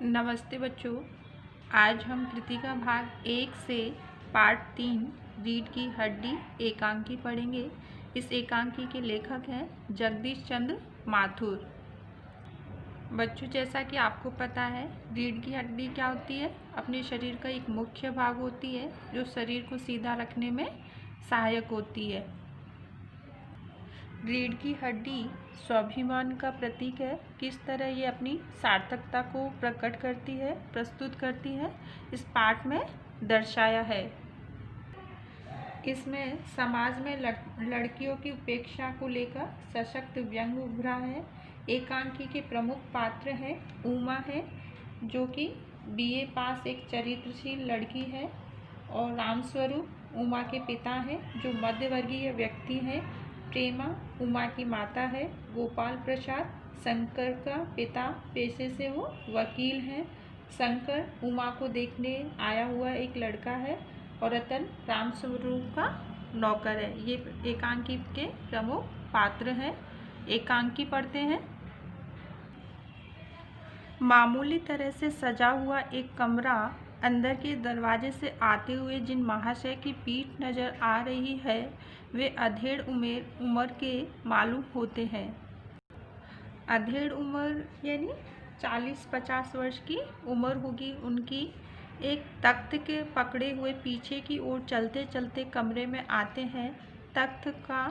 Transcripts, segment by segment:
नमस्ते बच्चों। आज हम कृतिका भाग 1 से पार्ट 3 रीढ़ की हड्डी एकांकी पढ़ेंगे। इस एकांकी के लेखक हैं जगदीश चंद्र माथुर। बच्चों, जैसा कि आपको पता है, रीढ़ की हड्डी क्या होती है? अपने शरीर का एक मुख्य भाग होती है जो शरीर को सीधा रखने में सहायक होती है। रीढ़ की हड्डी स्वाभिमान का प्रतीक है। किस तरह ये अपनी सार्थकता को प्रकट करती है, प्रस्तुत करती है, इस पाठ में दर्शाया है। इसमें समाज में लड़कियों की उपेक्षा को लेकर सशक्त व्यंग उभरा है। एकांकी के प्रमुख पात्र हैं उमा है, जो कि बीए पास एक चरित्रशील लड़की है, और रामस्वरूप उमा के पिता हैं, जो मध्यवर्गीय व्यक्ति हैं। प्रेमा उमा की माता है। गोपाल प्रसाद शंकर का पिता, पेशे से वो वकील हैं। शंकर उमा को देखने आया हुआ एक लड़का है, और रतन रामस्वरूप का नौकर है। ये एकांकी के प्रमुख पात्र हैं। एकांकी पढ़ते हैं। मामूली तरह से सजा हुआ एक कमरा, अंदर के दरवाजे से आते हुए जिन महाशय की पीठ नजर आ रही है, वे अधेड़ उम्र के मालूम होते हैं। अधेड़ उम्र यानी 40-50 वर्ष की उम्र होगी उनकी। एक तख्त के पकड़े हुए पीछे की ओर चलते चलते कमरे में आते हैं। तख्त का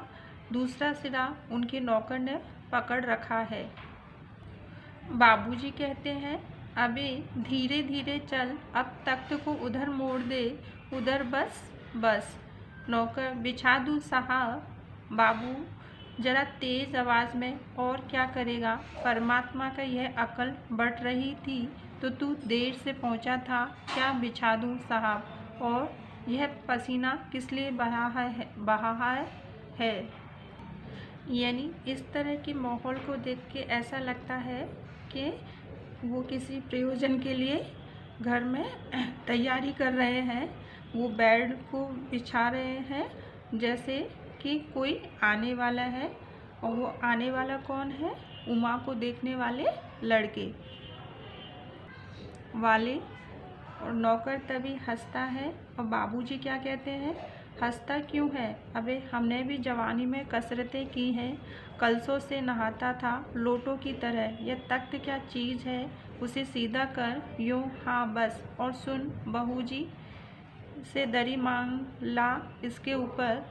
दूसरा सिरा उनके नौकर ने पकड़ रखा है। बाबूजी कहते हैं, अबे धीरे धीरे चल, अब तख्त को उधर मोड़ दे, उधर बस। नौकर, बिछा दूँ साहब। बाबू जरा तेज आवाज़ में, और क्या करेगा, परमात्मा का यह अकल बढ़ रही थी तो तू देर से पहुंचा था। क्या बिछा दूँ साहब? और यह पसीना किस लिए बहा है? यानी इस तरह के माहौल को देख के ऐसा लगता है कि वो किसी प्रयोजन के लिए घर में तैयारी कर रहे हैं। वो बेड को बिछा रहे हैं, जैसे कि कोई आने वाला है। और वो आने वाला कौन है? उमा को देखने वाले लड़के वाले। और नौकर तभी हंसता है। और बाबूजी क्या कहते हैं, हंसता क्यों है? अबे हमने भी जवानी में कसरतें की हैं, कलसों से नहाता था लोटों की तरह। यह तख्त क्या चीज़ है, उसे सीधा कर यूँ, हाँ बस। और सुन, बहूजी से दरी मांग ला, इसके ऊपर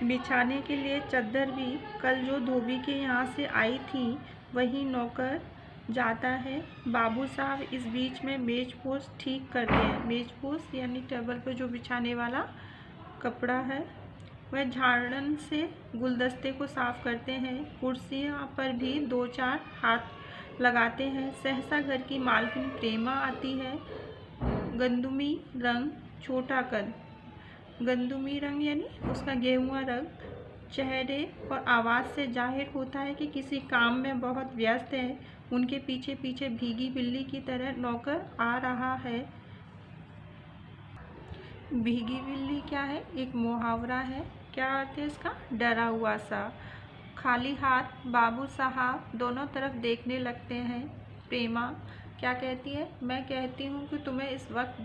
बिछाने के लिए चद्दर भी। कल जो धोबी के यहाँ से आई थी, वही नौकर जाता है। बाबू साहब इस बीच में मेजपोश ठीक करते हैं। मेजपोश यानी टेबल पर जो बिछाने वाला कपड़ा है। वह झाड़न से गुलदस्ते को साफ करते हैं। कुर्सियाँ पर भी 2-4 हाथ लगाते हैं। सहसा घर की मालकिन प्रेमा आती है। गंदुमी रंग, छोटा कद। गंदुमी रंग यानी उसका गेहुआ रंग। चेहरे और आवाज़ से जाहिर होता है कि किसी काम में बहुत व्यस्त है। उनके पीछे पीछे भीगी बिल्ली की तरह नौकर आ रहा है। भीगी बिल्ली क्या है? एक मुहावरा है। क्या अर्थ है इसका? डरा हुआ सा। खाली हाथ बाबू साहब दोनों तरफ देखने लगते हैं। प्रेमा क्या कहती है? मैं कहती हूँ कि तुम्हें इस वक्त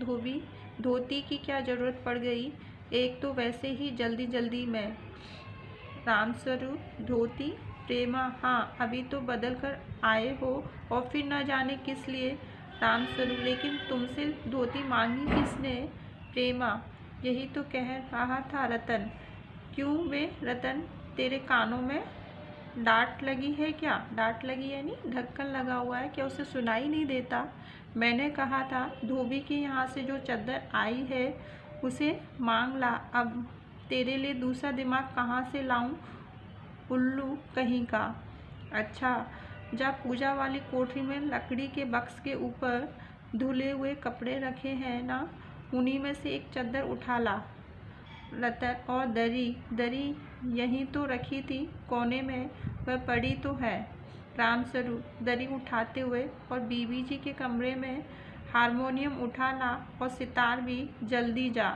धोती की क्या ज़रूरत पड़ गई, एक तो वैसे ही जल्दी जल्दी में। रामस्वरूप, धोती? प्रेमा, हाँ, अभी तो बदल कर आए हो, और फिर न जाने किस लिए। रामस्वरूप, लेकिन तुमसे धोती मांगी किसने? प्रेमा, यही तो कह रहा था रतन। क्यों बे रतन, तेरे कानों में डांट लगी है क्या? डांट लगी यानी ढक्कन लगा हुआ है क्या, उसे सुनाई नहीं देता? मैंने कहा था धोबी के यहाँ से जो चद्दर आई है उसे मांग ला। अब तेरे लिए दूसरा दिमाग कहाँ से लाऊं, उल्लू कहीं का। अच्छा, जब पूजा वाली कोठरी में लकड़ी के बक्स के ऊपर धुले हुए कपड़े रखे हैं ना, उन्हीं में से एक चद्दर उठा ला। रतन, और दरी यहीं तो रखी थी कोने में, वह पड़ी तो है। रामस्वरूप दरी उठाते हुए, और बीबी जी के कमरे में हारमोनियम उठा ला, और सितार भी, जल्दी जा।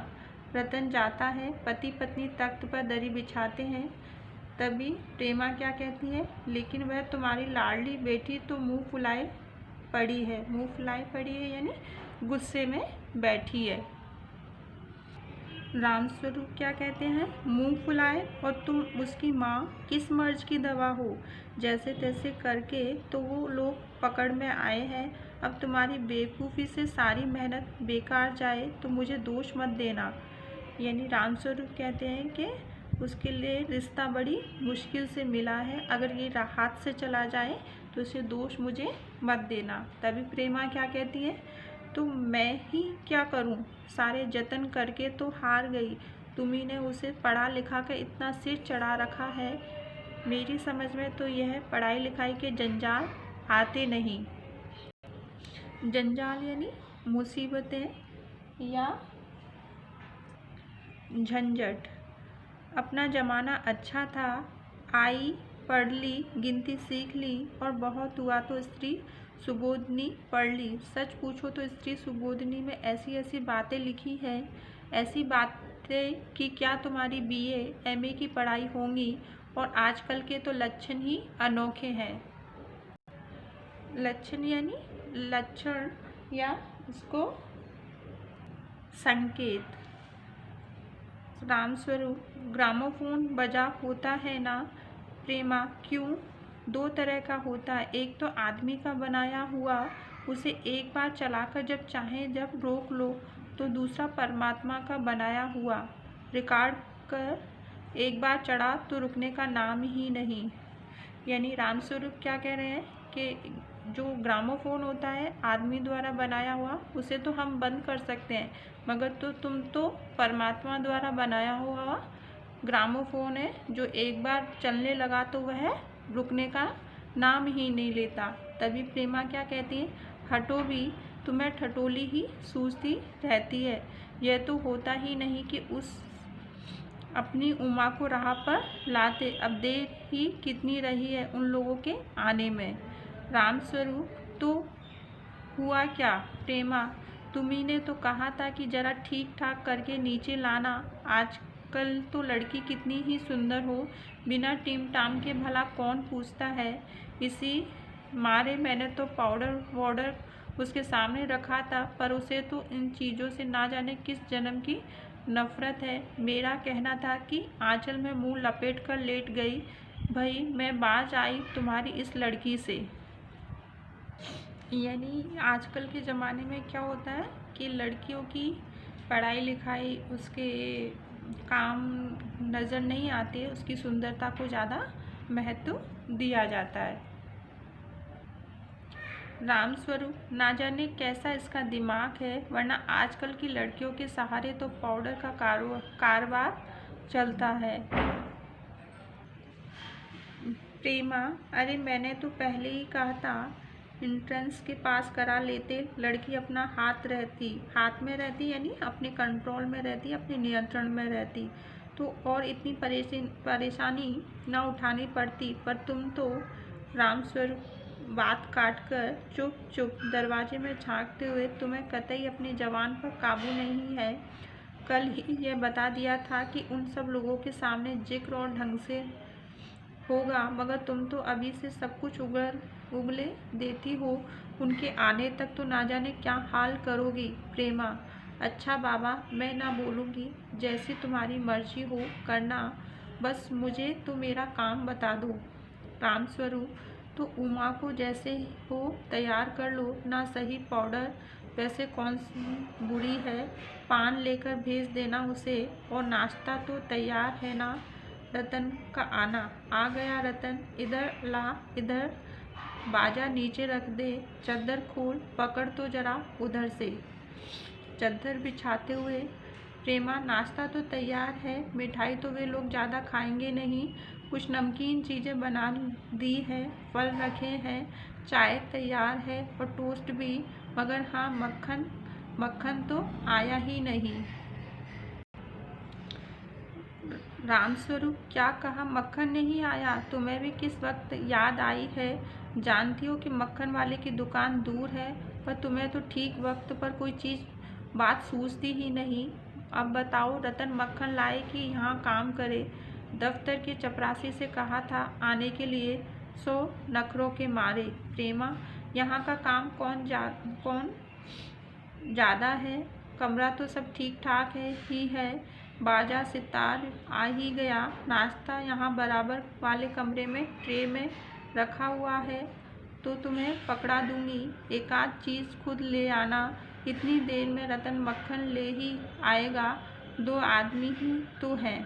रतन जाता है। पति पत्नी तख्त पर दरी बिछाते हैं। तभी प्रेमा क्या कहती है, लेकिन वह तुम्हारी लाडली बेटी तो मुंह फुलाए पड़ी है। मुंह फुलाए पड़ी है यानी गुस्से में बैठी है। रामस्वरूप क्या कहते हैं, मुंह फुलाए और तुम उसकी माँ किस मर्ज की दवा हो। जैसे तैसे करके तो वो लोग पकड़ में आए हैं। अब तुम्हारी बेवकूफ़ी से सारी मेहनत बेकार जाए तो मुझे दोष मत देना। यानी रामस्वरूप कहते हैं कि उसके लिए रिश्ता बड़ी मुश्किल से मिला है, अगर ये हाथ से चला जाए तो उसे दोष मुझे मत देना। तभी प्रेमा क्या कहती है, तो मैं ही क्या करूं, सारे जतन करके तो हार गई। तुम्ही ने उसे पढ़ा लिखा कर इतना सिर चढ़ा रखा है। मेरी समझ में तो यह पढ़ाई लिखाई के जंजाल आते नहीं। जंजाल यानी मुसीबतें या झंझट। अपना ज़माना अच्छा था, आई पढ़ ली, गिनती सीख ली और बहुत हुआ तो स्त्री सुबोधनी पढ़ ली। सच पूछो तो स्त्री सुबोधनी में ऐसी ऐसी बातें लिखी हैं, ऐसी बातें कि क्या तुम्हारी बीए एमए की पढ़ाई होंगी। और आजकल के तो लक्षण ही अनोखे हैं। लक्षण यानी लक्षण या इसको संकेत। रामस्वरूप, ग्रामोफोन बजा होता है ना। प्रेमा, क्यों? दो तरह का होता है, एक तो आदमी का बनाया हुआ, उसे एक बार चलाकर जब चाहे जब रोक लो, तो दूसरा परमात्मा का बनाया हुआ, रिकॉर्ड कर एक बार चढ़ा तो रुकने का नाम ही नहीं। यानी रामस्वरूप क्या कह रहे हैं कि जो ग्रामोफोन होता है आदमी द्वारा बनाया हुआ, उसे तो हम बंद कर सकते हैं, मगर तुम तो परमात्मा द्वारा बनाया हुआ ग्रामोफोन है, जो एक बार चलने लगा तो वह रुकने का नाम ही नहीं लेता। तभी प्रेमा क्या कहती है, हटो भी, तुम्हें ठटोली ही सूझती रहती है। यह तो होता ही नहीं कि उस अपनी उमा को राह पर लाते। अब देर ही कितनी रही है उन लोगों के आने में। रामस्वरूप, तो हुआ क्या? प्रेमा, तुम्ही ने तो कहा था कि जरा ठीक ठाक करके नीचे लाना। आजकल तो लड़की कितनी ही सुंदर हो, बिना टीम टाम के भला कौन पूछता है। इसी मारे मैंने तो पाउडर वाउडर उसके सामने रखा था, पर उसे तो इन चीज़ों से ना जाने किस जन्म की नफरत है। मेरा कहना था कि आंचल में मुंह लपेट कर लेट गई। भाई मैं बाज आई तुम्हारी इस लड़की से। यानी आजकल के ज़माने में क्या होता है कि लड़कियों की पढ़ाई लिखाई, उसके काम नज़र नहीं आते, उसकी सुंदरता को ज़्यादा महत्व दिया जाता है। रामस्वरूप, ना जाने कैसा इसका दिमाग है, वरना आजकल की लड़कियों के सहारे तो पाउडर का कारोबार चलता है। प्रेमा, अरे मैंने तो पहले ही कहा था एंट्रेंस के पास करा लेते, लड़की अपना हाथ में रहती यानी अपने कंट्रोल में रहती, अपने नियंत्रण में रहती तो और इतनी परेशानी ना उठानी पड़ती। पर तुम तो रामस्वरूप बात काटकर चुप दरवाजे में झांकते हुए, तुम्हें कतई अपनी जबान पर काबू नहीं है। कल ही यह बता दिया था कि उन सब लोगों के सामने जिक्र और ढंग से होगा, मगर तुम तो अभी से सब कुछ उगले देती हो। उनके आने तक तो ना जाने क्या हाल करोगी। प्रेमा, अच्छा बाबा, मैं ना बोलूँगी, जैसी तुम्हारी मर्जी हो करना, बस मुझे तो मेरा काम बता दो। रामस्वरूप, तो उमा को जैसे हो तैयार कर लो ना। सही पाउडर वैसे कौन सी बुरी है, पान लेकर भेज देना उसे। और नाश्ता तो तैयार है ना। रतन का आना आ गया। रतन, इधर ला, इधर बाजा नीचे रख दे, चद्दर खोल, पकड़ तो जरा उधर से। चद्दर बिछाते हुए, प्रेमा, नाश्ता तो तैयार है, मिठाई तो वे लोग ज़्यादा खाएंगे नहीं, कुछ नमकीन चीज़ें बना दी है, फल रखे हैं, चाय तैयार है और टोस्ट भी, मगर हाँ मक्खन तो आया ही नहीं। रामस्वरूप, क्या कहा? मक्खन नहीं आया? तुम्हें भी किस वक्त याद आई है? जानती हो कि मक्खन वाले की दुकान दूर है, पर तुम्हें तो ठीक वक्त पर कोई चीज़ बात सूझती ही नहीं। अब बताओ, रतन मक्खन लाए कि यहाँ काम करे? दफ्तर के चपरासी से कहा था आने के लिए, सो नखरों के मारे। प्रेमा, यहाँ का काम कौन ज़्यादा है? कमरा तो सब ठीक ठाक ही है। बाजा सितार आ ही गया। नाश्ता यहाँ बराबर वाले कमरे में ट्रे में रखा हुआ है तो तुम्हें पकड़ा दूंगी। एक आध चीज़ खुद ले आना। इतनी देर में रतन मक्खन ले ही आएगा, 2 आदमी ही तो हैं।